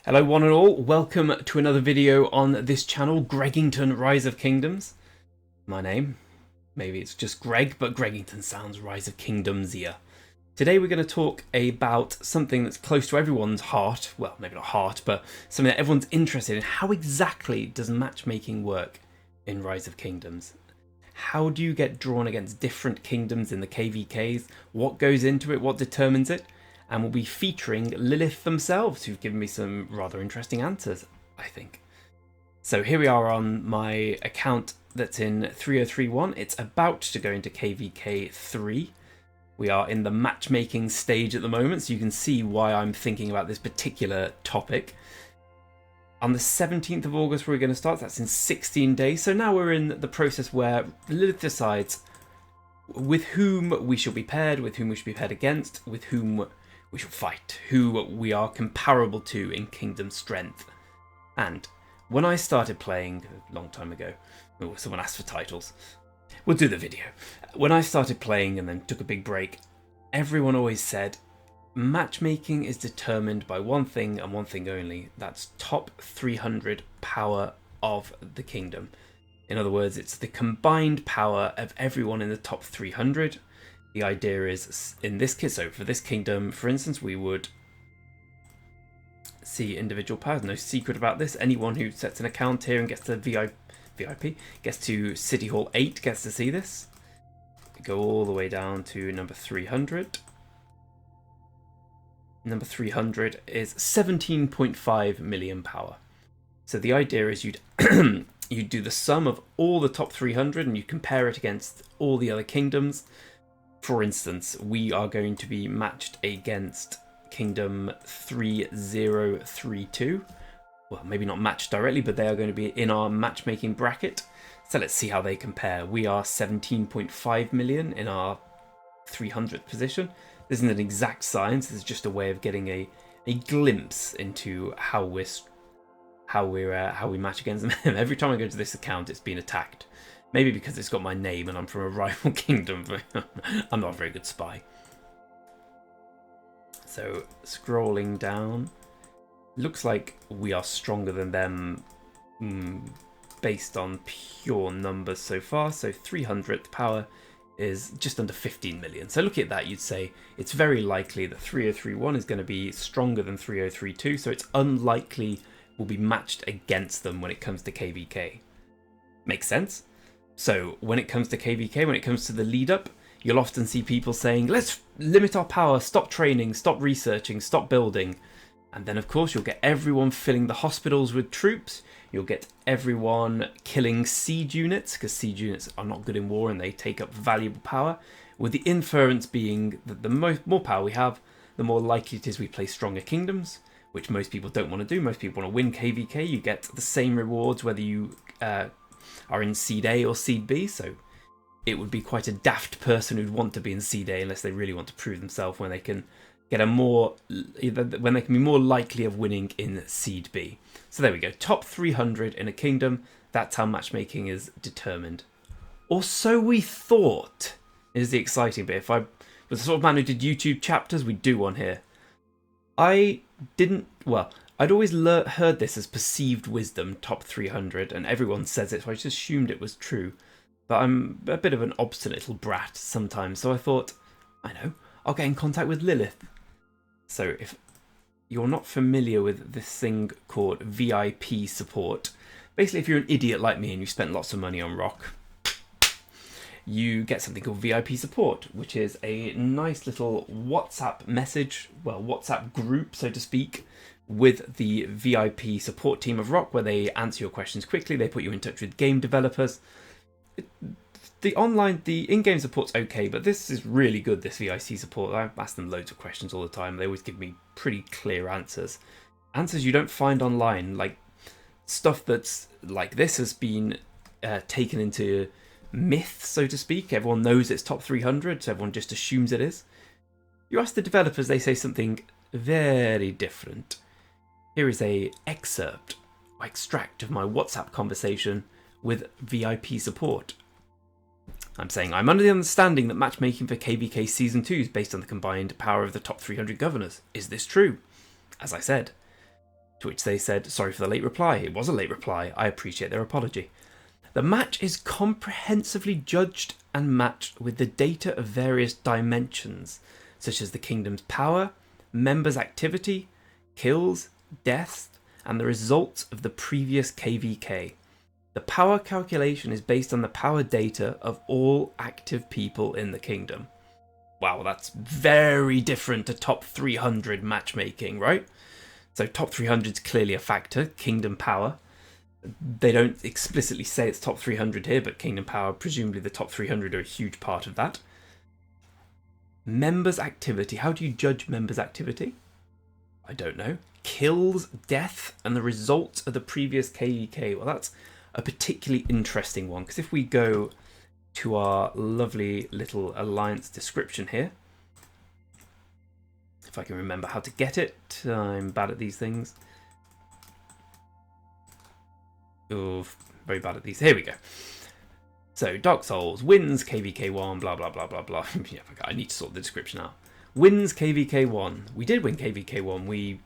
Hello one and all, welcome to another video on this channel, Greggington Rise of Kingdoms. My name, maybe it's just Greg, but Greggington sounds Rise of Kingdoms-ier. Today we're going to talk about something that's close to everyone's heart, well maybe not heart, but something that everyone's interested in. How exactly does matchmaking work in Rise of Kingdoms? How do you get drawn against different kingdoms in the KVKs? What goes into it? What determines it? And we'll be featuring Lilith themselves, who've given me some rather interesting answers, I think. So here we are on my account that's in 3031. It's about to go into KVK 3. We are in the matchmaking stage at the moment, so you can see why I'm thinking about this particular topic. On the 17th of August we're going to start, that's in 16 days. So now we're in the process where Lilith decides with whom we shall be paired, with whom we should be paired against, with whom we shall fight, who we are comparable to in kingdom strength. And when I started playing a long time ago, someone asked for titles, we'll do the video. When I started playing and then took a big break, everyone always said matchmaking is determined by one thing and one thing only. That's top 300 power of the kingdom. In other words, it's the combined power of everyone in the top 300. The idea is, in this case, so for this kingdom, for instance, we would see individual powers. No secret about this. Anyone who sets an account here and gets to VIP, gets to City Hall 8, gets to see this. Go all the way down to number 300. Number 300 is 17.5 million power. So the idea is you'd you'd do the sum of all the top 300 and you compare it against all the other kingdoms. For instance, we are going to be matched against Kingdom 3032. Well, maybe not matched directly, but they are going to be in our matchmaking bracket. So let's see how they compare. We are 17.5 million in our 300th position. This isn't an exact science. This is just a way of getting a glimpse into how we match against them. Every time I go to this account, it's been attacked. Maybe because it's got my name and I'm from a rival kingdom, but I'm not a very good spy. So, scrolling down, looks like we are stronger than them based on pure numbers so far. So 300th power is just under 15 million. So looking at that, you'd say it's very likely that 3031 is going to be stronger than 3032, so it's unlikely we'll be matched against them when it comes to KVK. Makes sense? So when it comes to KVK, when it comes to the lead up, you'll often see people saying, let's limit our power, stop training, stop researching, stop building. And then of course you'll get everyone filling the hospitals with troops. You'll get everyone killing siege units, because siege units are not good in war and they take up valuable power. With the inference being that the more power we have, the more likely it is we play stronger kingdoms, which most people don't want to do. Most people want to win KVK. You get the same rewards whether you are in Seed A or Seed B, so it would be quite a daft person who'd want to be in Seed A unless they really want to prove themselves when they can get when they can be more likely of winning in Seed B. So there we go, top 300 in a kingdom. That's how matchmaking is determined. Or so we thought, is the exciting bit. If I was the sort of man who did YouTube chapters, we'd do one here. I'd always heard this as perceived wisdom, top 300, and everyone says it, so I just assumed it was true. But I'm a bit of an obstinate little brat sometimes, so I thought, I know, I'll get in contact with Lilith. So if you're not familiar with this thing called VIP support, basically if you're an idiot like me and you spent lots of money on ROK, you get something called VIP support, which is a nice little WhatsApp message, well, WhatsApp group, so to speak, with the VIP support team of ROK, where they answer your questions quickly. They put you in touch with game developers. The in-game support's okay, but this is really good, this VIC support. I ask them loads of questions all the time. They always give me pretty clear answers. Answers you don't find online, like stuff that's like this has been taken into myth, so to speak. Everyone knows it's top 300, so everyone just assumes it is. You ask the developers, they say something very different. Here is a excerpt or extract of my WhatsApp conversation with VIP support. I'm saying, I'm under the understanding that matchmaking for KVK Season 2 is based on the combined power of the top 300 governors. Is this true? As I said, To which they said, sorry for the late reply. It was a late reply. I appreciate their apology. The match is comprehensively judged and matched with the data of various dimensions, such as the kingdom's power, members' activity, kills, deaths, and the results of the previous KVK. The power calculation is based on the power data of all active people in the kingdom. Wow, that's very different to top 300 matchmaking, right? So top 300 is clearly a factor, kingdom power. They don't explicitly say it's top 300 here, but kingdom power, presumably the top 300 are a huge part of that. Members' activity. How do you judge members' activity? I don't know. Kills, death, and the results of the previous KVK. Well, that's a particularly interesting one, because if we go to our lovely little alliance description here, if I can remember how to get it, I'm bad at these things. Oh, very bad at these. Here we go. So, Dark Souls wins KVK1, blah, blah, blah, blah, blah. Yeah, I need to sort the description out. Wins KVK1. We did win KVK1. We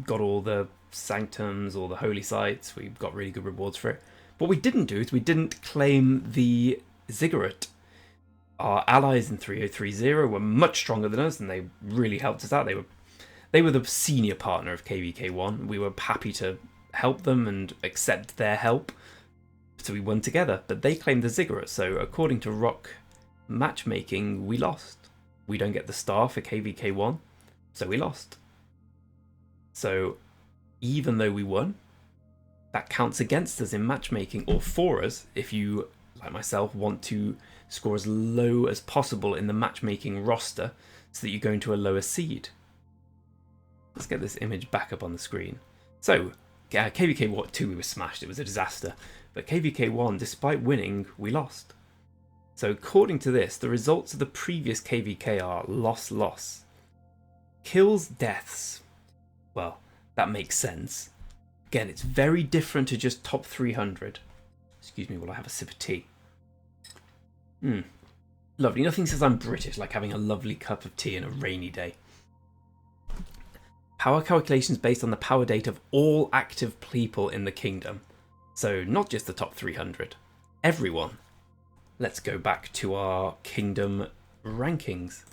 got all the sanctums, all the holy sites. We got really good rewards for it. What we didn't do is we didn't claim the ziggurat. Our allies in 3030 were much stronger than us, and they really helped us out. They were the senior partner of KVK1. We were happy to help them and accept their help, so we won together. But they claimed the ziggurat, so according to ROK Matchmaking, we lost. We don't get the star for KVK1, so we lost. So even though we won, that counts against us in matchmaking, or for us if you, like myself, want to score as low as possible in the matchmaking roster so that you go into a lower seed. Let's get this image back up on the screen. So KVK 2 we were smashed, it was a disaster. But KVK 1, despite winning, we lost. So according to this, the results of the previous KVK are loss. Kills, deaths. Well, that makes sense. Again, it's very different to just top 300. Excuse me while I have a sip of tea. Lovely. Nothing says I'm British like having a lovely cup of tea on a rainy day. Power calculations based on the power data of all active people in the kingdom. So not just the top 300. Everyone. Let's go back to our kingdom rankings.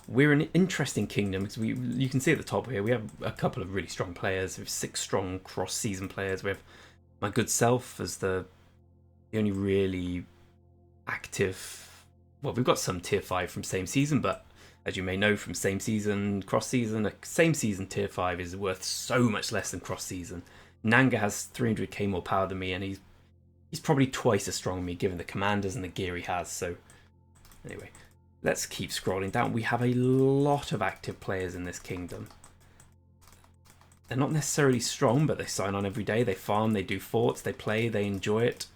We're an interesting kingdom because you can see at the top here we have a couple of really strong players. We have 6 strong cross-season players. We have my good self as the only really active. Well, we've got some tier 5 from same season, but as you may know from same season, cross-season, a same season tier 5 is worth so much less than cross-season. Nanga has 300k more power than me, and he's probably twice as strong as me given the commanders and the gear he has. So anyway, let's keep scrolling down. We have a lot of active players in this kingdom. They're not necessarily strong, but they sign on every day. They farm, they do forts, they play, they enjoy it.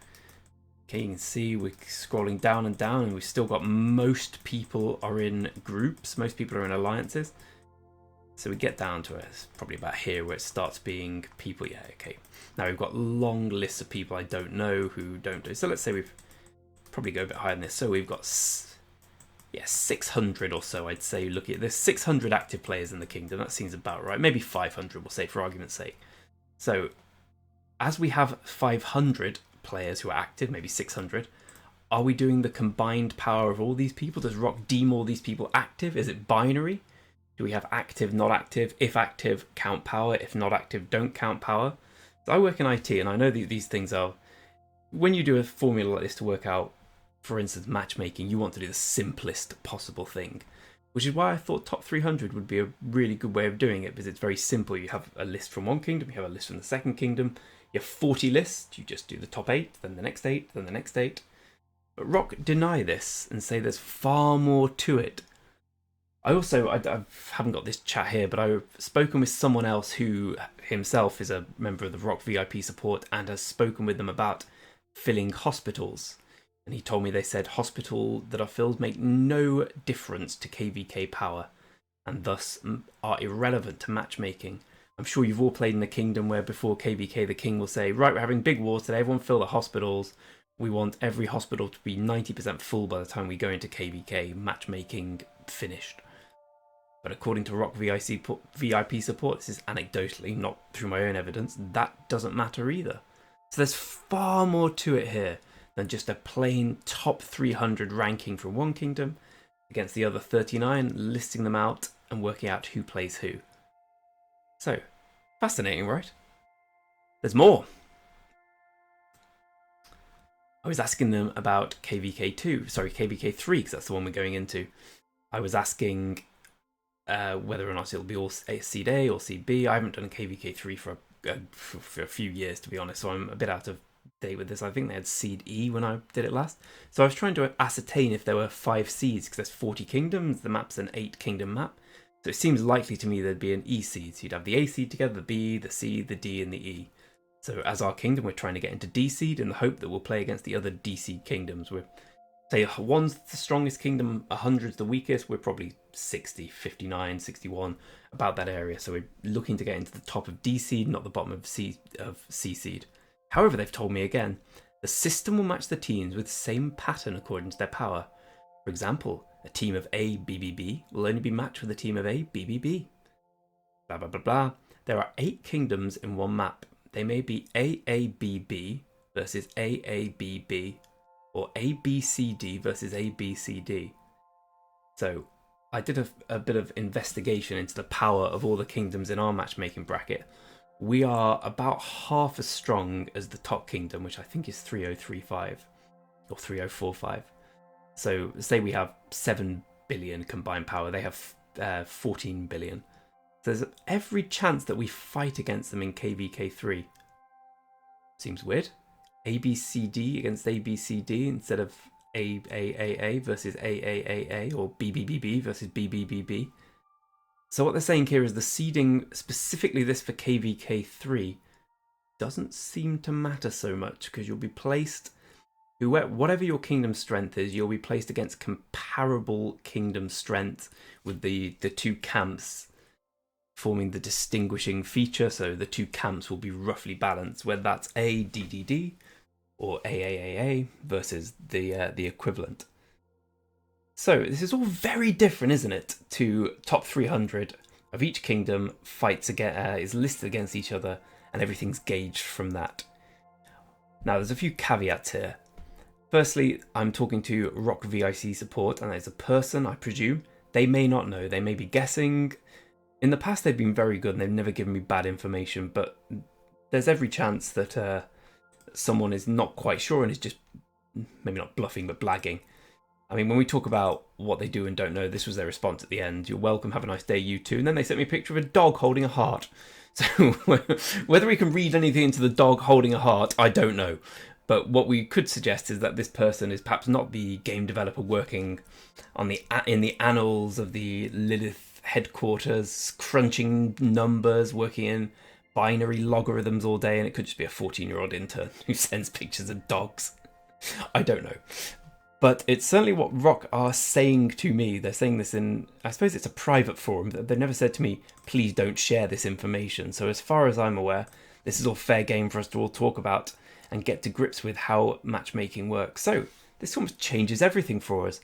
Okay, you can see we're scrolling down and down, and we've still got most people are in groups. Most people are in alliances. So we get down to it. It's probably about here where it starts being people. Yeah, okay. Now we've got long lists of people I don't know who don't do. So let's say we've probably go a bit higher than this. So we've got 600 or so, I'd say. Looking at this, 600 active players in the kingdom. That seems about right. Maybe 500, we'll say, for argument's sake. So as we have 500 players who are active, maybe 600, are we doing the combined power of all these people? Does ROK deem all these people active? Is it binary? Do we have active, not active? If active, count power. If not active, don't count power. So I work in IT, and I know these things are, when you do a formula like this to work out, for instance, matchmaking, you want to do the simplest possible thing, which is why I thought top 300 would be a really good way of doing it, because it's very simple. You have a list from one kingdom, you have a list from the second kingdom, you have 40 lists, you just do the top 8, then the next 8, then the next 8. But ROK deny this and say there's far more to it. I haven't got this chat here, but I've spoken with someone else who himself is a member of the ROK VIP support and has spoken with them about filling hospitals. And he told me they said hospitals that are filled make no difference to KVK power and thus are irrelevant to matchmaking. I'm sure you've all played in the kingdom where before KVK the king will say, right, we're having big wars today, everyone fill the hospitals. We want every hospital to be 90% full by the time we go into KVK, matchmaking finished. But according to ROK VIP support, this is anecdotally, not through my own evidence, that doesn't matter either. So there's far more to it here than just a plain top 300 ranking from one kingdom against the other 39, listing them out and working out who plays who. So, fascinating, right? There's more. I was asking them about KVK 3, because that's the one we're going into. I was asking whether or not it'll be all Seed A or Seed B. I haven't done KVK 3 for a few years, to be honest, so I'm a bit out of date with this. I think they had Seed E when I did it last. So I was trying to ascertain if there were 5 seeds, because there's 40 kingdoms, the map's an 8 kingdom map. So it seems likely to me there'd be an E seed. So you'd have the A seed together, the B, the C, the D, and the E. So as our kingdom, we're trying to get into D seed in the hope that we'll play against the other D seed kingdoms. We're, say, 1's the strongest kingdom, 100's the weakest. We're probably 60, 59, 61, about that area. So we're looking to get into the top of D seed, not the bottom of C seed. However, they've told me again, the system will match the teams with the same pattern according to their power. For example, a team of A, B, B, B will only be matched with a team of A, B, B, B. Blah, blah, blah, blah. There are 8 kingdoms in one map. They may be AABB versus AABB, or ABCD versus ABCD. So I did a bit of investigation into the power of all the kingdoms in our matchmaking bracket. We are about half as strong as the top kingdom, which I think is 3035 or 3045. So say we have 7 billion combined power, they have 14 billion. So there's every chance that we fight against them in KVK3. Seems weird. ABCD against ABCD instead of AAAA versus AAAA, or BBBB versus BBBB. So what they're saying here is the seeding, specifically this for KVK3, doesn't seem to matter so much, because you'll be placed, whatever your kingdom strength is, you'll be placed against comparable kingdom strength, with the 2 camps forming the distinguishing feature. So the 2 camps will be roughly balanced, whether that's ADDD or AAAA versus the equivalent. So this is all very different, isn't it, to top 300 of each kingdom fights is listed against each other, and everything's gauged from that. Now there's a few caveats here. Firstly, I'm talking to ROK VIC support, and as a person, I presume, they may not know, they may be guessing. In the past they've been very good and they've never given me bad information, but there's every chance that someone is not quite sure and is just, maybe not bluffing, but blagging. I mean, when we talk about what they do and don't know, this was their response at the end. You're welcome, have a nice day, you too. And then they sent me a picture of a dog holding a heart. So whether we can read anything into the dog holding a heart, I don't know. But what we could suggest is that this person is perhaps not the game developer working on in the annals of the Lilith headquarters, crunching numbers, working in binary logarithms all day, and it could just be a 14-year-old intern who sends pictures of dogs. I don't know. But it's certainly what ROK are saying to me. They're saying this in, I suppose it's a private forum. They've never said to me, please don't share this information. So as far as I'm aware, this is all fair game for us to all talk about and get to grips with how matchmaking works. So this almost changes everything for us.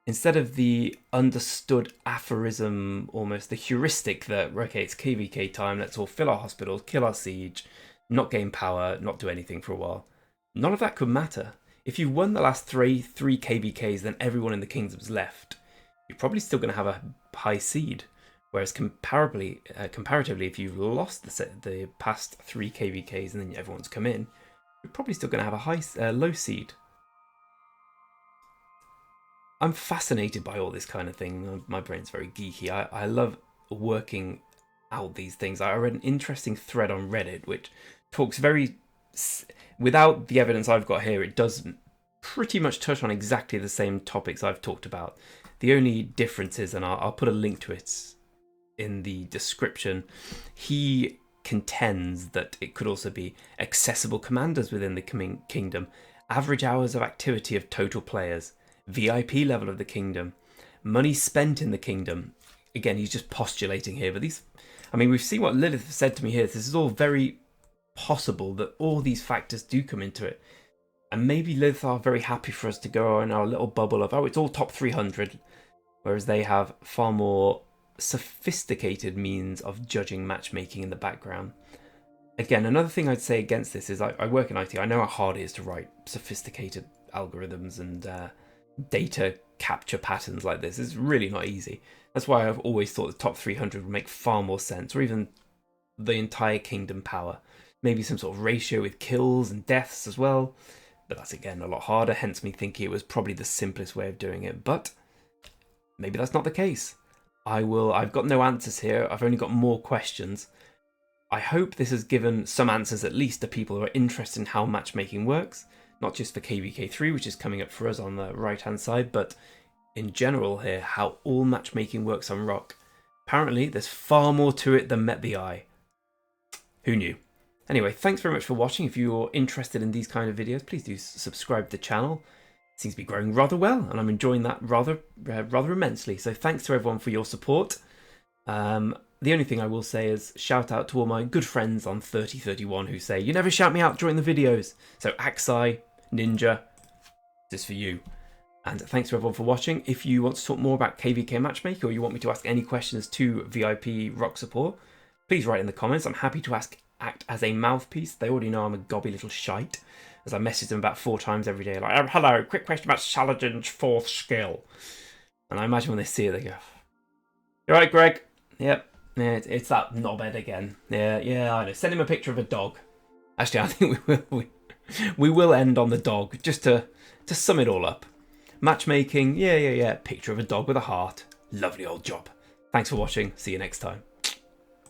Instead of the understood aphorism, almost the heuristic that, okay, it's KVK time, let's all fill our hospitals, kill our siege, not gain power, not do anything for a while. None of that could matter. If you won the last three KVKs, then everyone in the kingdom's left. You're probably still going to have a high seed. Whereas comparatively, if you've lost the past 3 KVKs and then everyone's come in, you're probably still going to have a low seed. I'm fascinated by all this kind of thing. My brain's very geeky. I love working out these things. I read an interesting thread on Reddit which talks without the evidence I've got here, it does pretty much touch on exactly the same topics I've talked about. The only difference is, and I'll put a link to it in the description, he contends that it could also be accessible commanders within the kingdom, average hours of activity of total players, VIP level of the kingdom, money spent in the kingdom. Again, he's just postulating here, but we've seen what Lilith said to me here. This is all very possible that all these factors do come into it. And maybe Lilith are very happy for us to go in our little bubble of, oh, it's all top 300, whereas they have far more sophisticated means of judging matchmaking in the background. Again, another thing I'd say against this is I work in IT. I know how hard it is to write sophisticated algorithms and data capture patterns like this. It's really not easy. That's why I've always thought the top 300 would make far more sense, or even the entire kingdom power. Maybe some sort of ratio with kills and deaths as well. But that's, again, a lot harder, hence me thinking it was probably the simplest way of doing it. But maybe that's not the case. I've got no answers here. I've only got more questions. I hope this has given some answers at least to people who are interested in how matchmaking works. Not just for KVK3, which is coming up for us on the right-hand side, but in general here, how all matchmaking works on ROK. Apparently, there's far more to it than met the eye. Who knew? Anyway, thanks very much for watching. If you're interested in these kind of videos, please do subscribe to the channel. It seems to be growing rather well, and I'm enjoying that rather immensely. So thanks to everyone for your support. The only thing I will say is shout out to all my good friends on 3031 who say, you never shout me out during the videos. So Aksai, Ninja, this is for you. And thanks to everyone for watching. If you want to talk more about KVK Matchmaking, or you want me to ask any questions to VIP ROK support, please write in the comments. I'm happy to act as a mouthpiece. They already know I'm a gobby little shite, as I message them about 4 times every day, like, hello, quick question about Saladin's 4th skill. And I imagine when they see it, they go, you alright, Greg? Yep. Yeah, it's that knobhead again. Yeah, I know. Send him a picture of a dog. Actually, I think we will end on the dog, just to sum it all up. Matchmaking, yeah. Picture of a dog with a heart. Lovely old job. Thanks for watching. See you next time.